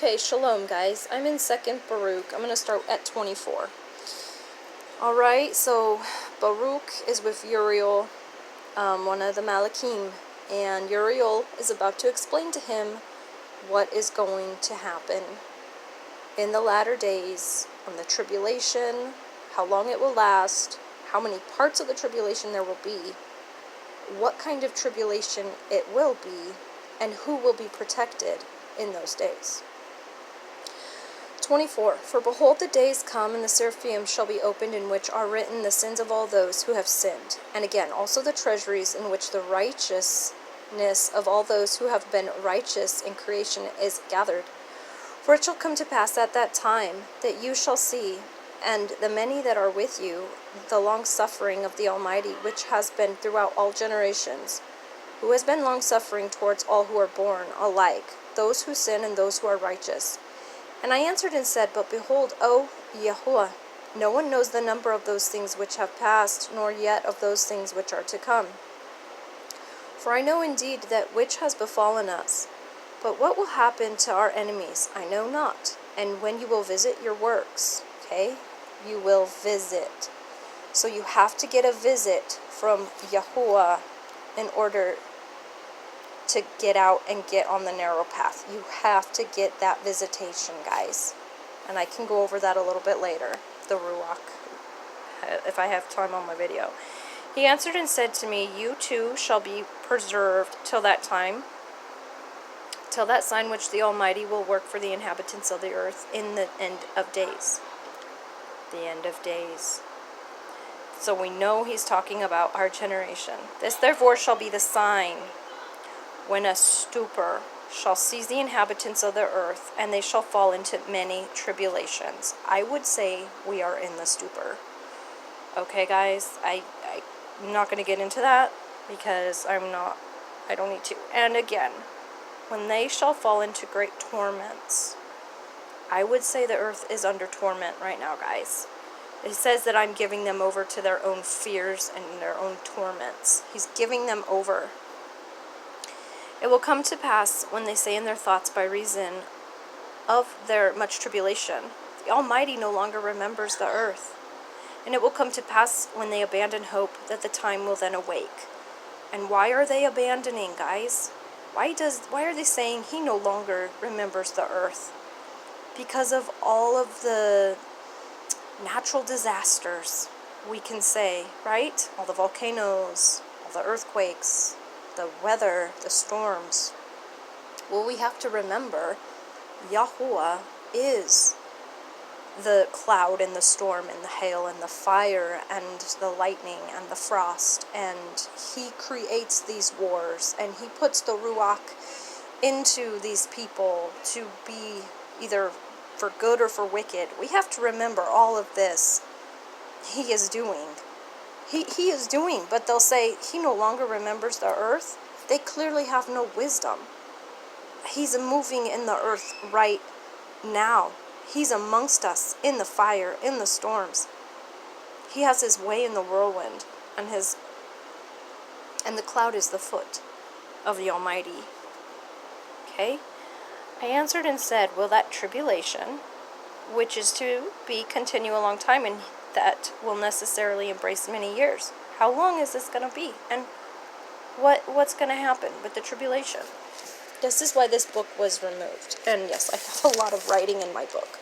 Okay, shalom guys. I'm in 2nd Baruch. I'm going to start at 24. Alright, so Baruch is with Uriel, one of the Malachim, and Uriel is about to explain to him what is going to happen in the latter days, on the tribulation, how long it will last, how many parts of the tribulation there will be, what kind of tribulation it will be, and who will be protected in those days. 24. For behold, the days come, and the seraphim shall be opened, in which are written the sins of all those who have sinned. And again, also the treasuries, in which the righteousness of all those who have been righteous in creation is gathered. For it shall come to pass at that time that you shall see, and the many that are with you, the long suffering of the Almighty, which has been throughout all generations, who has been long suffering towards all who are born alike, those who sin and those who are righteous. And I answered and said, But behold, O Yahuwah, no one knows the number of those things which have passed, nor yet of those things which are to come. For I know indeed that which has befallen us, but what will happen to our enemies I know not. And when you will visit your works, okay, you will visit. So you have to get a visit from Yahuwah in order to get out and get on the narrow path. You have to get that visitation, guys. And I can go over that a little bit later, the Ruach, if I have time on my video. He answered and said to me, You too shall be preserved till that time, till that sign which the Almighty will work for the inhabitants of the earth in the end of days. The end of days. So we know he's talking about our generation. This therefore shall be the sign when a stupor shall seize the inhabitants of the earth, and they shall fall into many tribulations. I would say we are in the stupor. Okay, guys, I'm not going to get into that because I don't need to. And again, when they shall fall into great torments, I would say the earth is under torment right now, guys. It says that I'm giving them over to their own fears and their own torments. He's giving them over. It will come to pass when they say in their thoughts by reason of their much tribulation, the Almighty no longer remembers the earth. And it will come to pass when they abandon hope that the time will then awake. And why are they abandoning, guys? Why are they saying he no longer remembers the earth? Because of all of the natural disasters, we can say, right? All the volcanoes, all the earthquakes, the weather, the storms. Well, we have to remember Yahuwah is the cloud and the storm and the hail and the fire and the lightning and the frost, and he creates these wars, and he puts the Ruach into these people to be either for good or for wicked. We have to remember all of this he is doing. He is doing, but they'll say he no longer remembers the earth. They clearly have no wisdom. He's moving in the earth right now. He's amongst us in the fire, in the storms. He has his way in the whirlwind, and the cloud is the foot of the Almighty. Okay? I answered and said, Will that tribulation, which is to be continue a long time, and that will necessarily embrace many years. How long is this going to be? And what's going to happen with the tribulation? This is why this book was removed. And yes, I have a lot of writing in my book.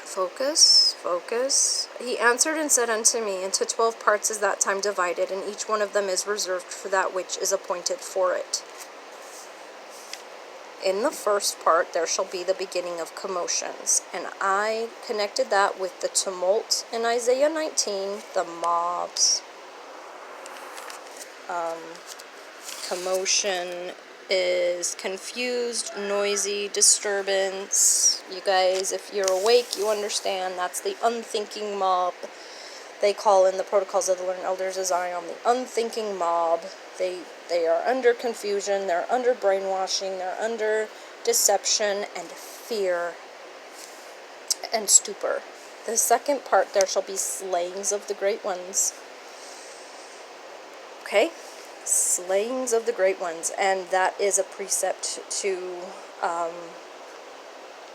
Focus. He answered and said unto me, Into 12 parts is that time divided, and each one of them is reserved for that which is appointed for it. In the first part, there shall be the beginning of commotions. And I connected that with the tumult in Isaiah 19, the mobs. Commotion is confused, noisy, disturbance. You guys, if you're awake, you understand that's the unthinking mob. They call in the protocols of the learned elders of Zion the unthinking mob. They are under confusion, they're under brainwashing, they're under deception and fear and stupor. The second part, there shall be slayings of the great ones. Okay? Slayings of the great ones, and that is a precept to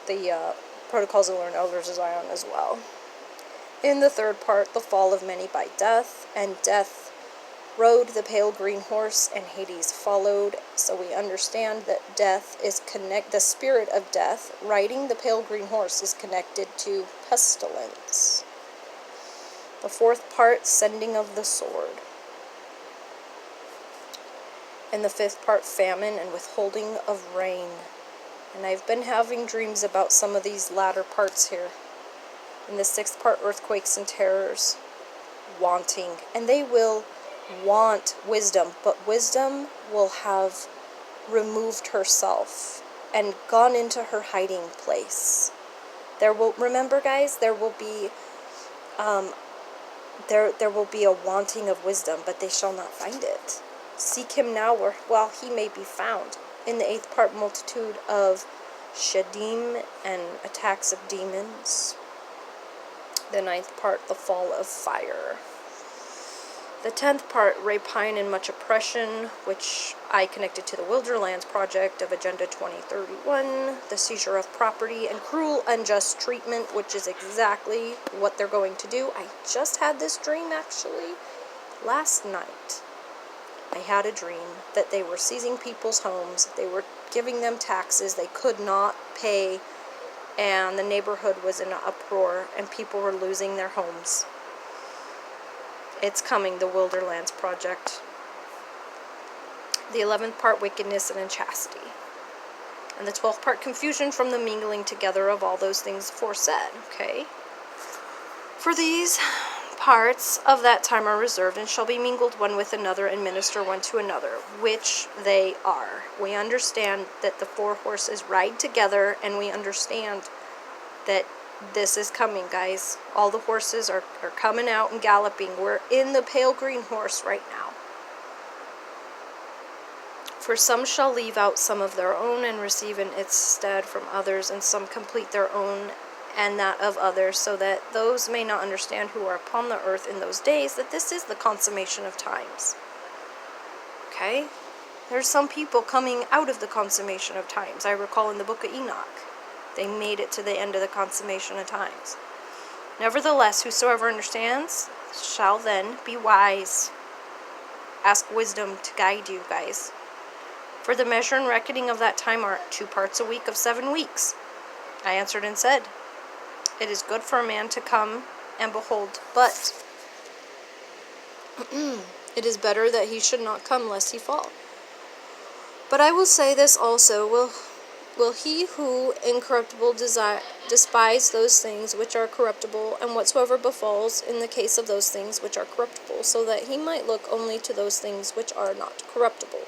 the Protocols of the Learned Elders of Zion as well. In the third part, the fall of many by death, and death rode the pale green horse, and Hades followed. So we understand that death is the spirit of death riding the pale green horse is connected to pestilence. The fourth part, sending of the sword. In the fifth part, famine and withholding of rain. And I've been having dreams about some of these latter parts here. In the sixth part, earthquakes and terrors. Wanting. And they will want wisdom, but wisdom will have removed herself and gone into her hiding place. Remember guys, there will be there will be a wanting of wisdom, but they shall not find it. Seek him now while he may be found. In the eighth part, multitude of shadim and attacks of demons. The ninth part, the fall of fire. The 10th part, rapine and much oppression, which I connected to the Wilderlands project of Agenda 2031, the seizure of property, and cruel, unjust treatment, which is exactly what they're going to do. I just had this dream, actually, last night. I had a dream that they were seizing people's homes, they were giving them taxes they could not pay, and the neighborhood was in an uproar, and people were losing their homes. It's coming, the Wilderlands project. The 11th part, wickedness and unchastity. And the 12th part, confusion from the mingling together of all those things aforesaid. Okay? For these parts of that time are reserved and shall be mingled one with another and minister one to another, which they are. We understand that the four horses ride together, and we understand that this is coming, guys. All the horses are coming out and galloping. We're in the pale green horse right now. For some shall leave out some of their own and receive in its stead from others, and some complete their own and that of others, so that those may not understand who are upon the earth in those days, that this is the consummation of times. Okay? There's some people coming out of the consummation of times. I recall in the book of Enoch, they made it to the end of the consummation of times. Nevertheless, whosoever understands shall then be wise. Ask wisdom to guide you, guys. For the measure and reckoning of that time are 2 parts a week of 7 weeks. I answered and said, it is good for a man to come and behold, but it is better that he should not come lest he fall. But I will say this also, will he who incorruptible despise those things which are corruptible, and whatsoever befalls in the case of those things which are corruptible, so that he might look only to those things which are not corruptible.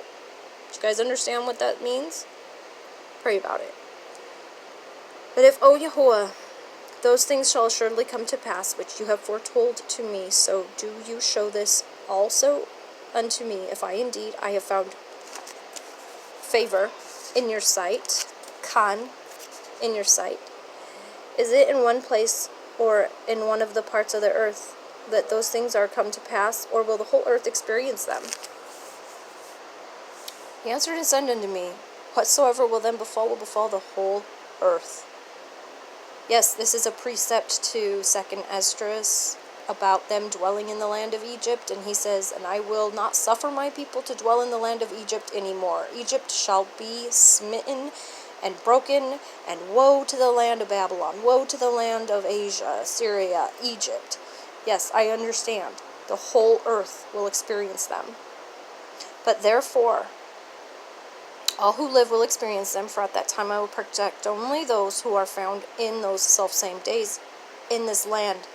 Do you guys understand what that means? Pray about it. But if, O Yahuwah, those things shall assuredly come to pass, which you have foretold to me, so do you show this also unto me, if I indeed I have found favor in your sight, in your sight. Is it in one place or in one of the parts of the earth that those things are come to pass, or will the whole earth experience them? He answered and said unto me, whatsoever will then befall will befall the whole earth. Yes, this is a precept to 2nd Esdras about them dwelling in the land of Egypt, and he says, and I will not suffer my people to dwell in the land of Egypt anymore. Egypt shall be smitten and broken, and woe to the land of Babylon, woe to the land of Asia, Syria, Egypt. Yes, I understand. The whole earth will experience them. But therefore, all who live will experience them, for at that time I will protect only those who are found in those selfsame days in this land.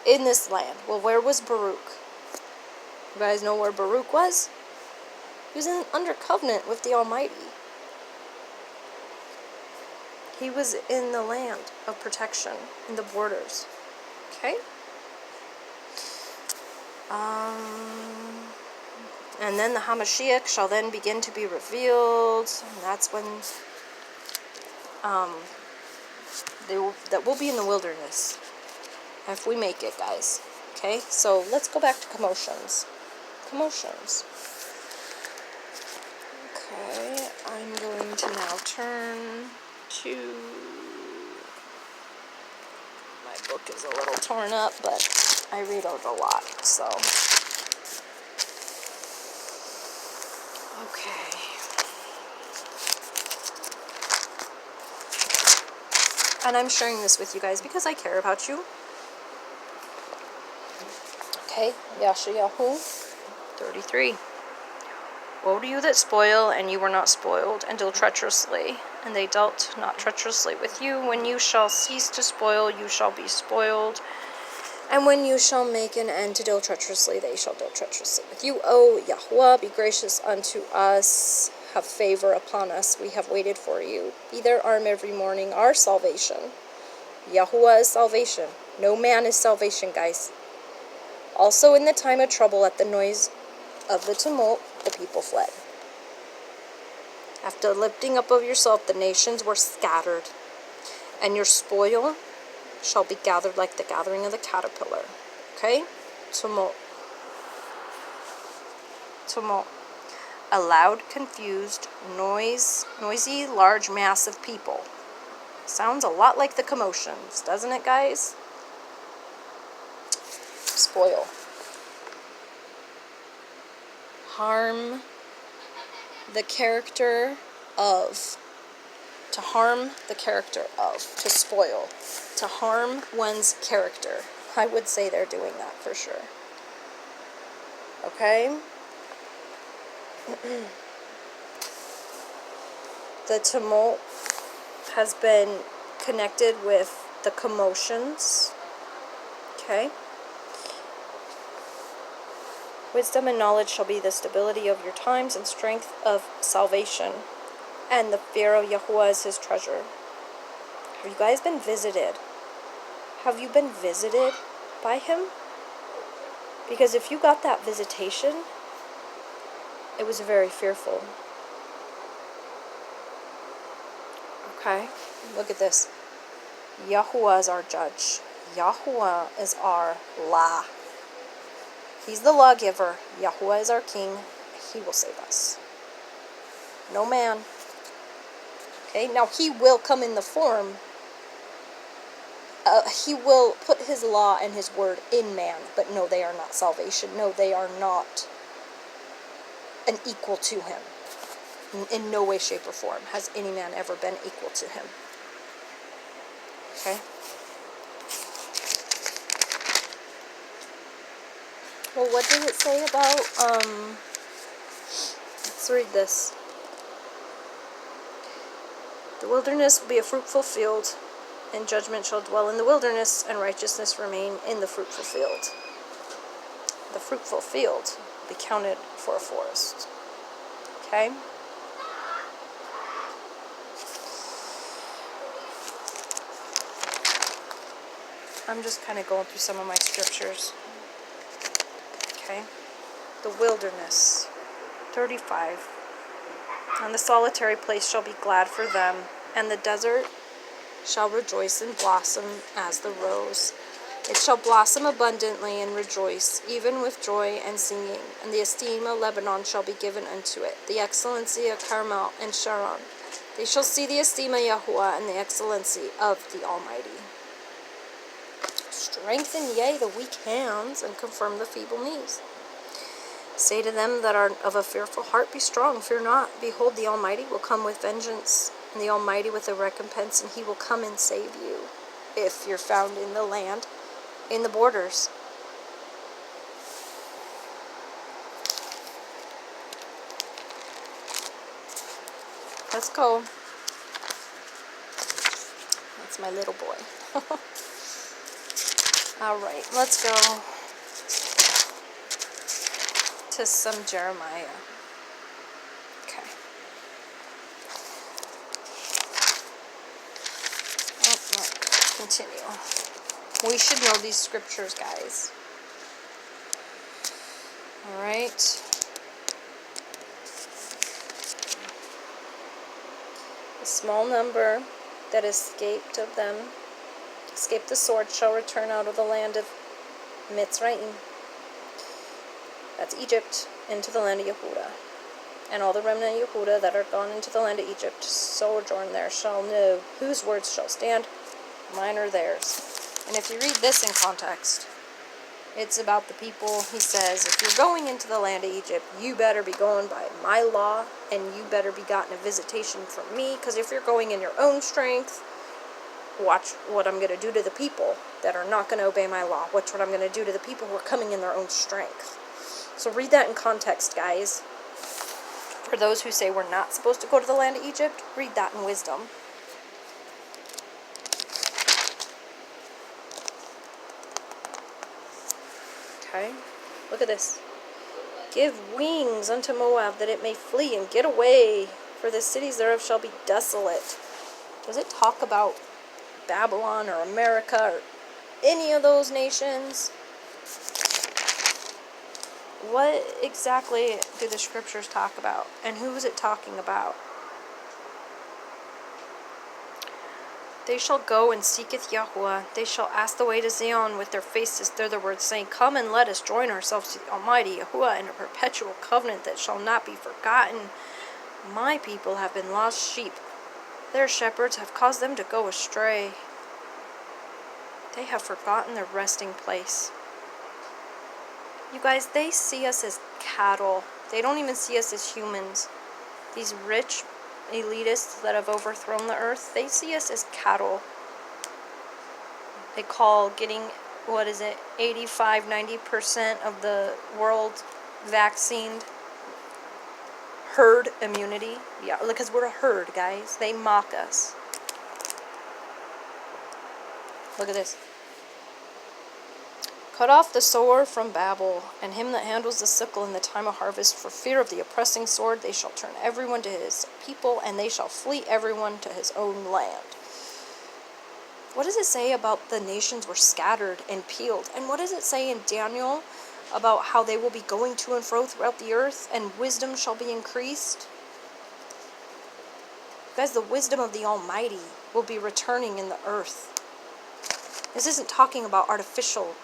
In this land. Well, where was Baruch? You guys know where Baruch was? He was under covenant with the Almighty. He was in the land of protection, in the borders. Okay? And then the Hamashiach shall then begin to be revealed, and that's when that will be in the wilderness, if we make it, guys. Okay, so let's go back to commotions. commotions. Okay, I'm going to now turn to... My book is a little torn up, but I read out a lot, so... Okay. And I'm sharing this with you guys because I care about you. Okay, Yahsharall 33. Woe to you that spoil, and you were not spoiled, and deal treacherously, and they dealt not treacherously with you. When you shall cease to spoil, you shall be spoiled. And when you shall make an end to deal treacherously, they shall deal treacherously with you. O Yahweh, be gracious unto us, have favor upon us. We have waited for you. Be their arm every morning, our salvation. Yahuwah is salvation. No man is salvation, guys. Also in the time of trouble, at the noise of the tumult, the people fled. After lifting up of yourself, the nations were scattered, and your spoil shall be gathered like the gathering of the caterpillar. Okay? Tumult. Tumult. A loud, confused, noisy, large mass of people. Sounds a lot like the commotions, doesn't it, guys? Spoil. Harm the character of. To harm the character of. To spoil. To harm one's character. I would say they're doing that for sure. Okay? The tumult has been connected with the commotions. Okay? Wisdom and knowledge shall be the stability of your times and strength of salvation. And the fear of Yahuwah is his treasure. Have you guys been visited? Have you been visited by him? Because if you got that visitation, it was very fearful. Okay, look at this. Yahuwah is our judge. Yahuwah is our law. He's the lawgiver. Yahuwah is our king. He will save us. No man. Okay, now he will come in the form. He will put his law and his word in man. But no, they are not salvation. No, they are not an equal to him. In no way, shape, or form has any man ever been equal to him. Okay? Well, what did it say about, let's read this. The wilderness will be a fruitful field, and judgment shall dwell in the wilderness, and righteousness remain in the fruitful field. The fruitful field will be counted for a forest. Okay? I'm just kind of going through some of my scriptures. Okay? The wilderness. 35. And the solitary place shall be glad for them, and the desert shall rejoice and blossom as the rose. It shall blossom abundantly and rejoice, even with joy and singing. And the esteem of Lebanon shall be given unto it, the excellency of Carmel and Sharon. They shall see the esteem of Yahuwah and the excellency of the Almighty. Strengthen, yea, the weak hands, and confirm the feeble knees. Say to them that are of a fearful heart, be strong, fear not. Behold, the Almighty will come with vengeance, and the Almighty with a recompense, and he will come and save you, if you're found in the land, in the borders. Let's go. That's my little boy. Alright, let's go to some Jeremiah. Okay. Continue. We should know these scriptures, guys. Alright. A small number that escaped of them, escaped the sword, shall return out of the land of Mitzrayim. That's Egypt, into the land of Yehuda. And all the remnant of Yehuda that are gone into the land of Egypt, sojourn there, shall know whose words shall stand, mine or theirs. And if you read this in context, it's about the people. He says, if you're going into the land of Egypt, you better be going by my law, and you better be gotten a visitation from me, because if you're going in your own strength, watch what I'm going to do to the people that are not going to obey my law. Watch what I'm going to do to the people who are coming in their own strength. So read that in context, guys. For those who say we're not supposed to go to the land of Egypt, read that in wisdom. Okay, look at this. Give wings unto Moab, that it may flee and get away, for the cities thereof shall be desolate. Does it talk about Babylon or America or any of those nations? What exactly do the scriptures talk about? And who is it talking about? They shall go and seeketh Yahweh. They shall ask the way to Zion with their faces thitherward, saying, Come and let us join ourselves to the Almighty Yahuwah in a perpetual covenant that shall not be forgotten. My people have been lost sheep. Their shepherds have caused them to go astray. They have forgotten their resting place. You guys, they see us as cattle. They don't even see us as humans. These rich elitists that have overthrown the earth, they see us as cattle. They call getting, 85-90% of the world vaccinated herd immunity. Yeah, because we're a herd, guys. They mock us. Look at this. Cut off the sower from Babel, and him that handles the sickle in the time of harvest. For fear of the oppressing sword, they shall turn everyone to his people, and they shall flee everyone to his own land. What does it say about the nations were scattered and peeled? And what does it say in Daniel about how they will be going to and fro throughout the earth, and wisdom shall be increased? Guys, the wisdom of the Almighty will be returning in the earth. This isn't talking about artificial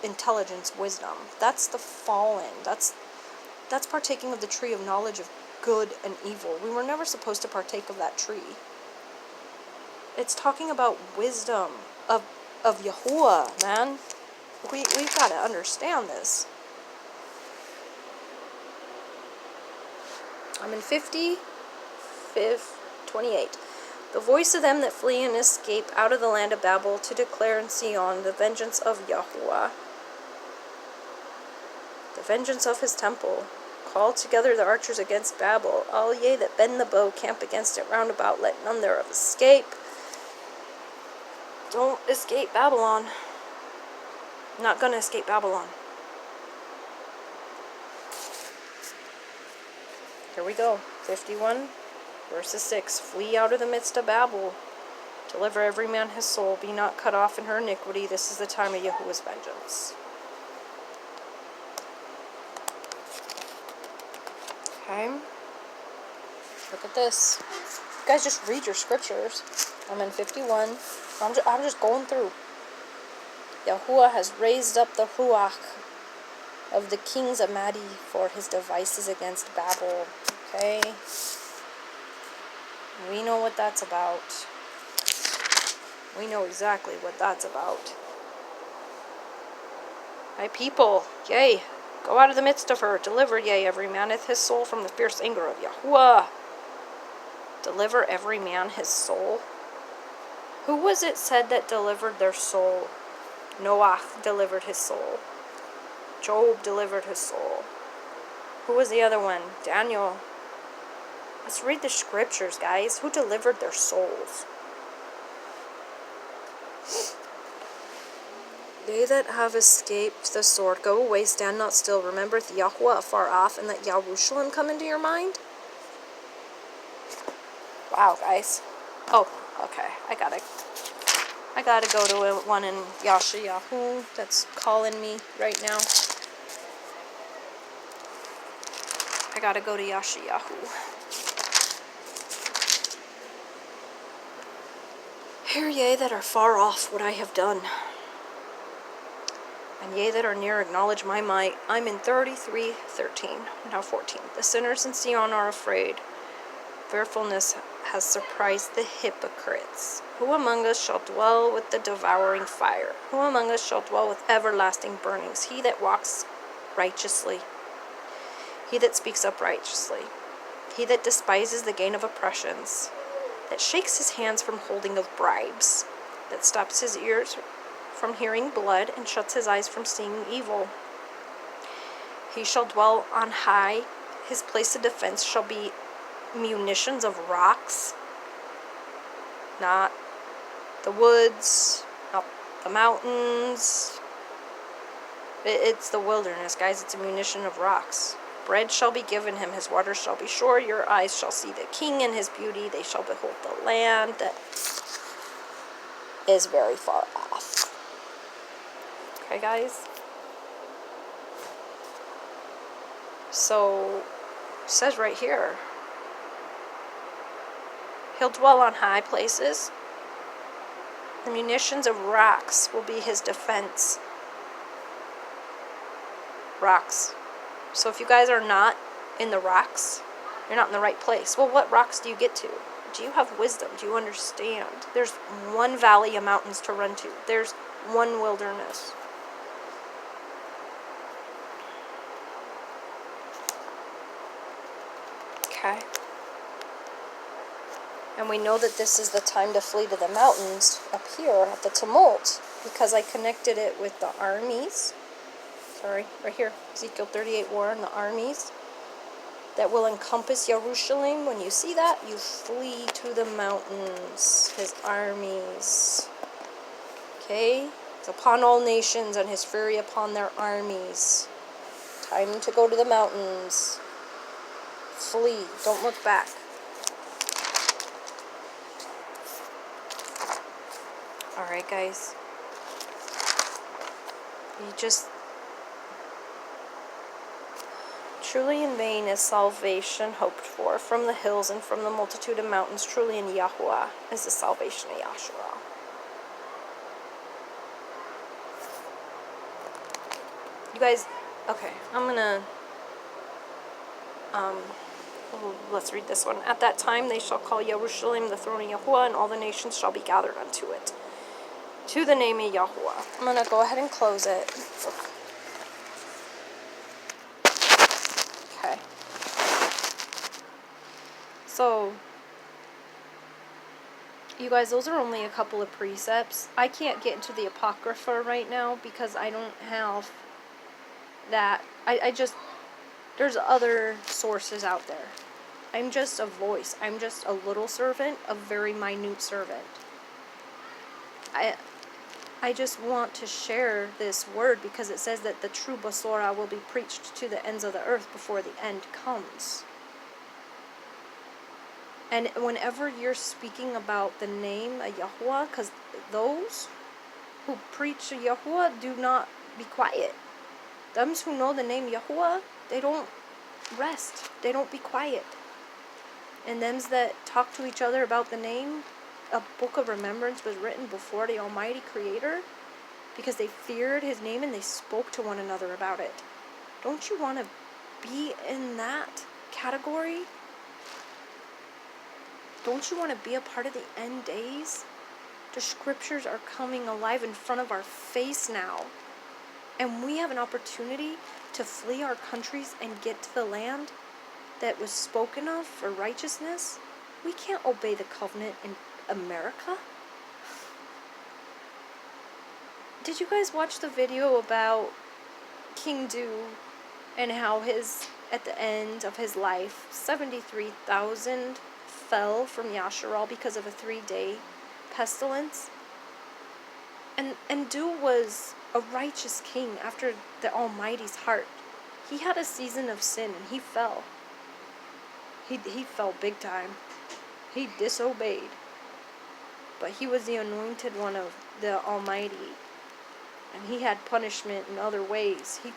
intelligence, wisdom. That's the fallen. That's partaking of the tree of knowledge of good and evil. We were never supposed to partake of that tree. It's talking about wisdom of Yahuwah, man. We've got to understand this. I'm in 28. The voice of them that flee and escape out of the land of Babel, to declare in Sion the vengeance of Yahuwah, the vengeance of his temple. Call together the archers against Babel. All ye that bend the bow, camp against it round about. Let none thereof escape. Don't escape Babylon. I'm not going to escape Babylon. Here we go. 51, verses 6. Flee out of the midst of Babel. Deliver every man his soul. Be not cut off in her iniquity. This is the time of Yahuwah's vengeance. Okay. Look at this. You guys just read your scriptures. I'm in 51. I'm just going through. Yahuwah has raised up the Ruach of the kings of Madi for his devices against Babel. Okay? We know what that's about. We know exactly what that's about. My people, yea, go out of the midst of her. Deliver, yea, every man his soul from the fierce anger of Yahuwah. Deliver every man his soul. Who was it said that delivered their soul? Noah delivered his soul. Job delivered his soul. Who was the other one? Daniel. Let's read the scriptures, guys. Who delivered their souls? They that have escaped the sword, go away, stand not still. Remembereth Yahweh afar off, and let Yahushalom come into your mind? Wow, guys. Oh, okay. I gotta go to one in Yahsharall that's calling me right now. I gotta go to Yahsharall. Hear ye that are far off what I have done. And ye that are near acknowledge my might. I'm in 33:13, now 14. The sinners in Sion are afraid. Fearfulness has surprised the hypocrites. Who among us shall dwell with the devouring fire? Who among us shall dwell with everlasting burnings? He that walks righteously, he that speaks up righteously, he that despises the gain of oppressions, that shakes his hands from holding of bribes, that stops his ears from hearing blood and shuts his eyes from seeing evil. He shall dwell on high. His place of defense shall be munitions of rocks, not the woods, not the mountains. It's the wilderness, guys. It's a munition of rocks. Bread shall be given him, his waters shall be sure. Your eyes shall see the king in his beauty. They shall behold the land that is very far off. Okay, guys? So, it says right here, he'll dwell on high places. The munitions of rocks will be his defense. Rocks. So if you guys are not in the rocks, you're not in the right place. Well, what rocks do you get to? Do you have wisdom? Do you understand? There's one valley of mountains to run to. There's one wilderness. Okay. And we know that this is the time to flee to the mountains up here at the tumult, because I connected it with the armies. Sorry, right here, Ezekiel 38, war and the armies that will encompass Jerusalem. When you see that, you flee to the mountains, his armies. Okay? It's upon all nations and his fury upon their armies. Time to go to the mountains. Flee. Don't look back. Alright, guys. You just... Truly in vain is salvation hoped for from the hills and from the multitude of mountains. Truly in Yahuwah is the salvation of Yahsharall. You guys, okay, I'm gonna, let's read this one. At that time they shall call Jerusalem the throne of Yahuwah, and all the nations shall be gathered unto it, to the name of Yahuwah. I'm gonna go ahead and close it. Okay. So, you guys, those are only a couple of precepts. I can't get into the Apocrypha right now because I don't have that. I just, there's other sources out there. I'm just a voice. I'm just a little servant, a very minute servant. I just want to share this word because it says that the true Basora will be preached to the ends of the earth before the end comes. And whenever you're speaking about the name of Yahuwah, because those who preach Yahuwah do not be quiet. Those who know the name Yahuwah, they don't rest. They don't be quiet. And them that talk to each other about the name, a book of remembrance was written before the Almighty Creator because they feared his name and they spoke to one another about it. Don't you want to be in that category? Don't you want to be a part of the end days? The scriptures are coming alive in front of our face now. And we have an opportunity to flee our countries and get to the land that was spoken of for righteousness. We can't obey the covenant in America. Did you guys watch the video about King Du and how at the end of his life, 73,000 fell from Yahsharall because of a 3-day pestilence? And Du was a righteous king after the Almighty's heart. He had a season of sin and he fell. He fell big time. He disobeyed. But he was the anointed one of the Almighty. And he had punishment in other ways. He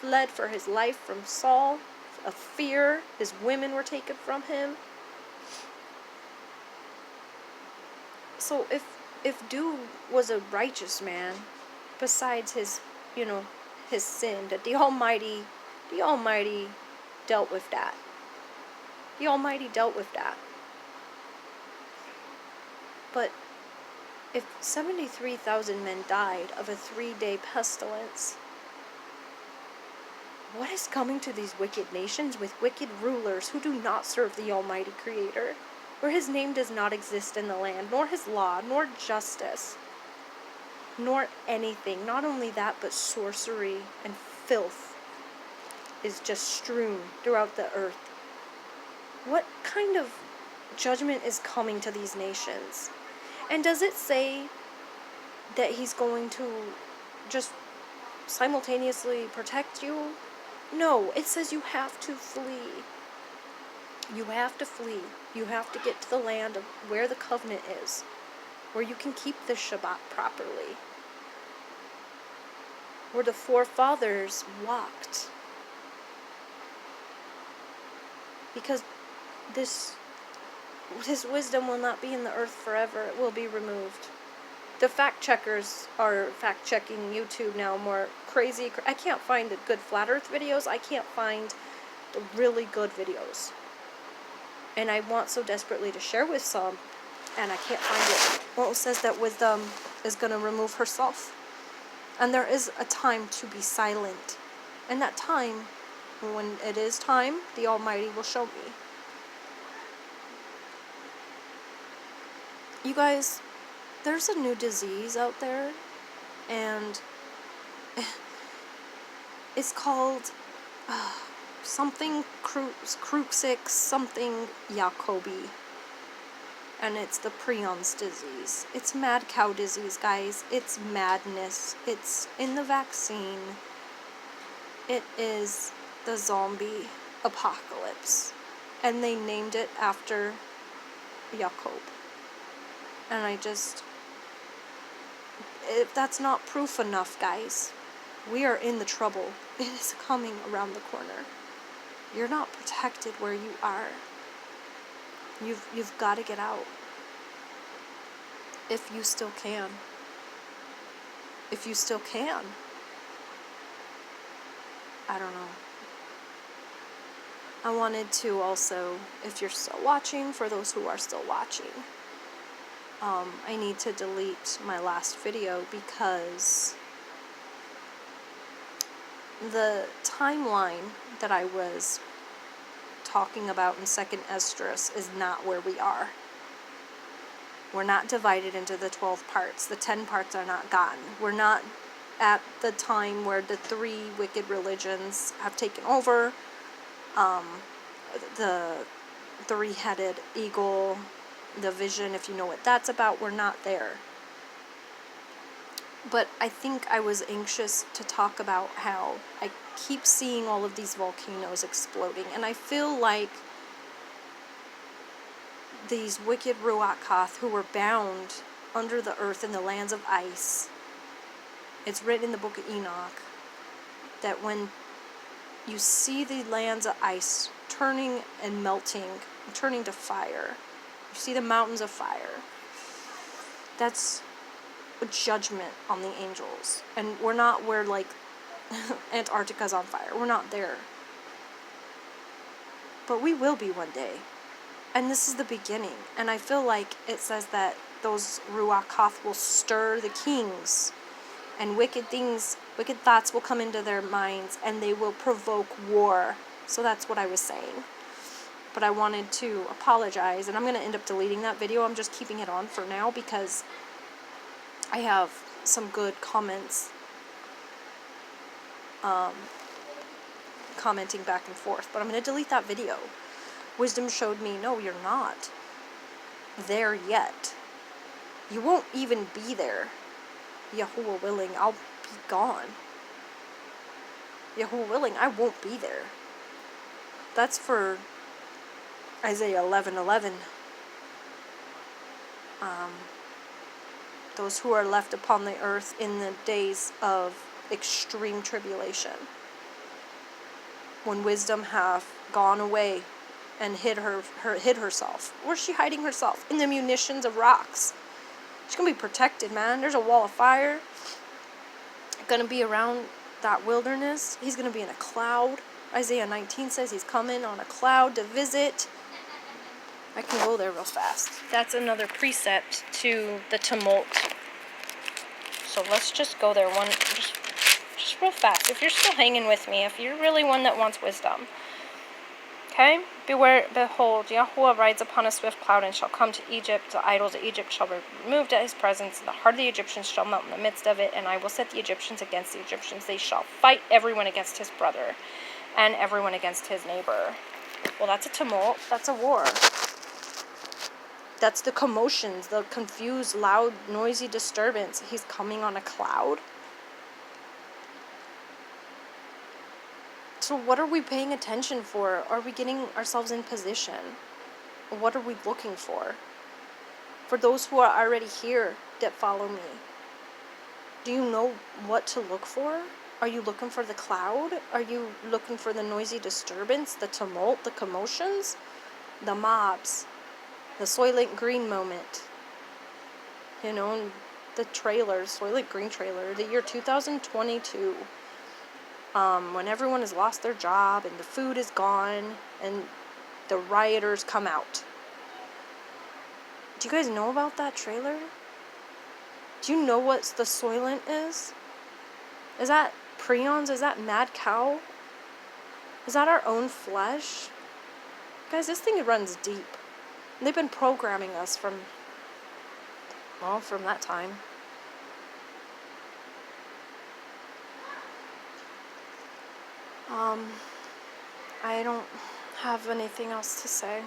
fled for his life from Saul, of fear. His women were taken from him. So if Du was a righteous man, besides his his sin, that the Almighty dealt with that. The Almighty dealt with that. But if 73,000 men died of a 3-day pestilence, what is coming to these wicked nations with wicked rulers who do not serve the Almighty Creator, where his name does not exist in the land, nor his law, nor justice, nor anything? Not only that, but sorcery and filth is just strewn throughout the earth. What kind of judgment is coming to these nations? And does it say that he's going to just simultaneously protect you? No, it says you have to flee. You have to flee. You have to get to the land of where the covenant is, where you can keep the Shabbat properly, where the forefathers walked. Because this wisdom will not be in the earth forever. It will be removed. The fact checkers are fact checking YouTube now more crazy. I can't find the good flat earth videos. I can't find the really good videos. And I want so desperately to share with some, and I can't find it. Well, it says that wisdom is going to remove herself. And there is a time to be silent. And that time, when it is time, the Almighty will show me. You guys, there's a new disease out there, and it's called something cruxix, something Jacobi, and it's the prions disease. It's mad cow disease, guys. It's madness. It's in the vaccine. It is the zombie apocalypse, and they named it after Jacob. And if that's not proof enough, guys, we are in the trouble. It is coming around the corner. You're not protected where you are. You've got to get out. If you still can. If you still can. I don't know. I wanted to also, if you're still watching, for those who are still watching, I need to delete my last video because the timeline that I was talking about in 2nd Esdras is not where we are. We're not divided into the 12 parts. The 10 parts are not gotten. We're not at the time where the 3 wicked religions have taken over. The 3-headed eagle, the vision, if you know what that's about, we're not there. But I think I was anxious to talk about how I keep seeing all of these volcanoes exploding, and I feel like these wicked Ruach Koth who were bound under the earth in the lands of ice, it's written in the book of Enoch that when you see the lands of ice turning and melting, turning to fire, you see the mountains of fire, that's a judgment on the angels. And we're not where, like, Antarctica's on fire. We're not there. But we will be one day. And this is the beginning. And I feel like it says that those Ruach Koth will stir the kings, and wicked thoughts will come into their minds, and they will provoke war. So that's what I was saying. But I wanted to apologize, and I'm going to end up deleting that video. I'm just keeping it on for now because I have some good comments commenting back and forth. But I'm going to delete that video. Wisdom showed me, no, you're not there yet. You won't even be there. Yahuwah willing, I'll be gone. Yahuwah willing, I won't be there. That's for Isaiah 11:11. Those who are left upon the earth in the days of extreme tribulation, when wisdom hath gone away and hid herself. Where's she hiding herself? In the munitions of rocks. She's gonna be protected, man. There's a wall of fire. going to be around that wilderness. He's going to be in a cloud. Isaiah 19 says he's coming on a cloud to visit. I can go there real fast. That's another precept to the tumult. So let's just go there just real fast. If you're still hanging with me, if you're really one that wants wisdom. Okay? Beware, behold, Yahuwah rides upon a swift cloud and shall come to Egypt. The idols of Egypt shall be removed at his presence. And the heart of the Egyptians shall melt in the midst of it. And I will set the Egyptians against the Egyptians. They shall fight everyone against his brother and everyone against his neighbor. Well, that's a tumult. That's a war. That's the commotions, the confused, loud, noisy disturbance. He's coming on a cloud. So what are we paying attention for? Are we getting ourselves in position? What are we looking for? For those who are already here that follow me, do you know what to look for? Are you looking for the cloud? Are you looking for the noisy disturbance, the tumult, the commotions, the mobs, the Soylent Green moment? You know, the trailer, Soylent Green trailer, the year 2022. When everyone has lost their job and the food is gone and the rioters come out. Do you guys know about that trailer? Do you know what the Soylent is? Is that prions? Is that mad cow? Is that our own flesh? Guys, this thing runs deep. They've been programming us from that time. I don't have anything else to say.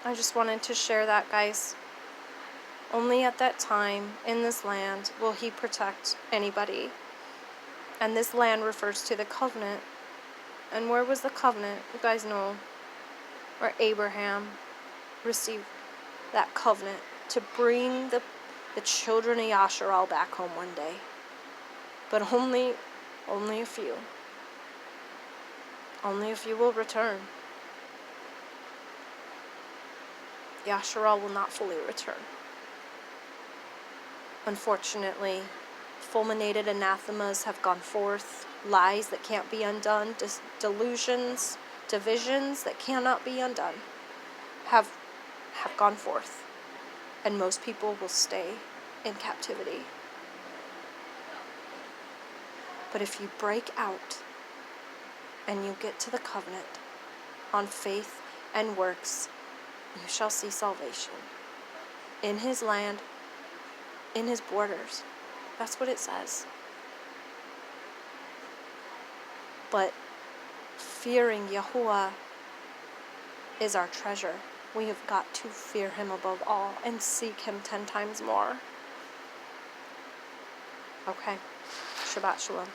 I just wanted to share that, guys. Only at that time, in this land, will he protect anybody. And this land refers to the covenant. And where was the covenant? You guys know where Abraham received that covenant to bring the children of Yahsharall back home one day. But only a few. Only a few will return. Yahsharall will not fully return. Unfortunately, fulminated anathemas have gone forth. Lies that can't be undone. Delusions, divisions that cannot be undone have gone forth. And most people will stay in captivity. But if you break out and you get to the covenant on faith and works, you shall see salvation in his land, in his borders. That's what it says. But fearing Yahuwah is our treasure. We have got to fear him above all and seek him 10 times more. Okay. Shabbat Shalom.